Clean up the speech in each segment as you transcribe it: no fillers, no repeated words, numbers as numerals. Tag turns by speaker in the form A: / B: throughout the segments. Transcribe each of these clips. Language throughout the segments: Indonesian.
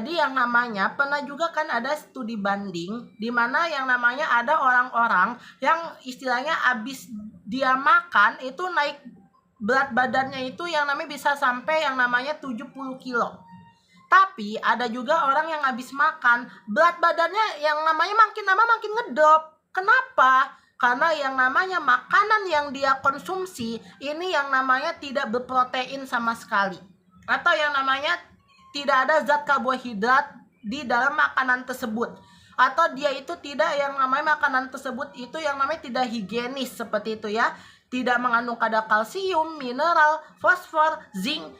A: Jadi yang namanya pernah juga kan ada studi banding di mana yang namanya ada orang-orang yang istilahnya habis dia makan itu naik berat badannya itu yang namanya bisa sampai yang namanya 70 kilo. Tapi ada juga orang yang habis makan berat badannya yang namanya makin lama makin ngedrop. Kenapa? Karena yang namanya makanan yang dia konsumsi ini yang namanya tidak berprotein sama sekali. Atau yang namanya tidak ada zat karbohidrat di dalam makanan tersebut. Atau dia itu tidak yang namanya makanan tersebut itu yang namanya tidak higienis seperti itu ya. Tidak mengandung kadar kalsium, mineral, fosfor, zinc.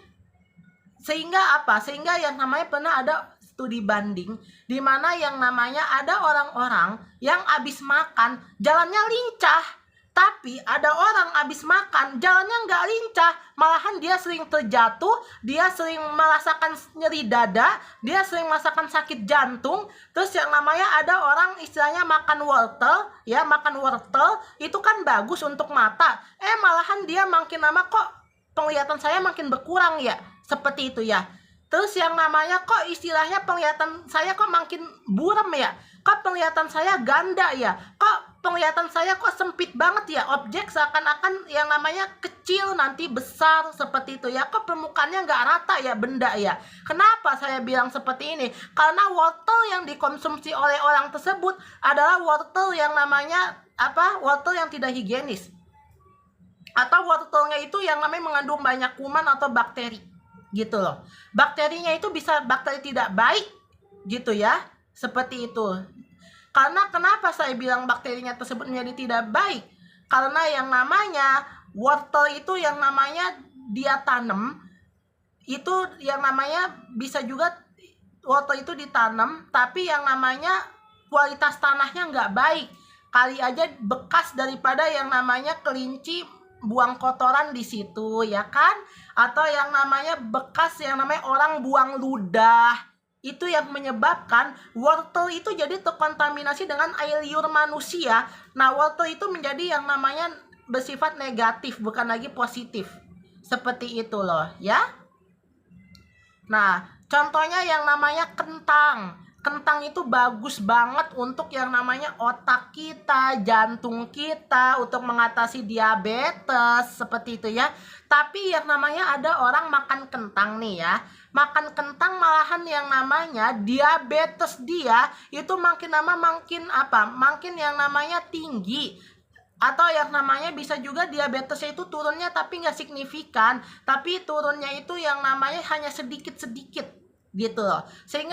A: Sehingga apa? Sehingga yang namanya pernah ada studi banding di mana yang namanya ada orang-orang yang habis makan jalannya lincah. Tapi ada orang habis makan jalannya nggak lincah, malahan dia sering terjatuh, dia sering merasakan nyeri dada, dia sering merasakan sakit jantung. Terus yang namanya ada orang istilahnya makan wortel, ya makan wortel itu kan bagus untuk mata. Malahan dia makin lama kok penglihatan saya makin berkurang ya, seperti itu ya. Terus yang namanya kok istilahnya penglihatan saya kok makin buram ya, kok penglihatan saya ganda ya, kok penglihatan saya kok sempit banget ya, objek seakan-akan yang namanya kecil nanti besar seperti itu ya, kok permukaannya nggak rata ya benda ya. Kenapa saya bilang seperti ini? Karena wortel yang dikonsumsi oleh orang tersebut adalah wortel yang namanya wortel yang tidak higienis, atau wortelnya itu yang namanya mengandung banyak kuman atau bakteri gitu loh. Bakterinya itu bisa bakteri tidak baik gitu ya, seperti itu. Karena kenapa saya bilang bakterinya tersebut menjadi tidak baik? Karena yang namanya wortel itu yang namanya dia tanam itu yang namanya bisa juga wortel itu ditanam tapi yang namanya kualitas tanahnya nggak baik. Kali aja bekas daripada yang namanya kelinci buang kotoran di situ ya kan, atau yang namanya bekas yang namanya orang buang ludah, itu yang menyebabkan wortel itu jadi terkontaminasi dengan air liur manusia. Nah wortel itu menjadi yang namanya bersifat negatif bukan lagi positif, seperti itu loh ya. Nah contohnya yang namanya kentang. Kentang itu bagus banget untuk yang namanya otak kita, jantung kita, untuk mengatasi diabetes, seperti itu ya. Tapi yang namanya ada orang makan kentang nih ya, makan kentang malahan yang namanya diabetes dia itu makin lama makin yang namanya tinggi. Atau yang namanya bisa juga diabetesnya itu turunnya tapi nggak signifikan, tapi turunnya itu yang namanya hanya sedikit-sedikit gitu loh. Sehingga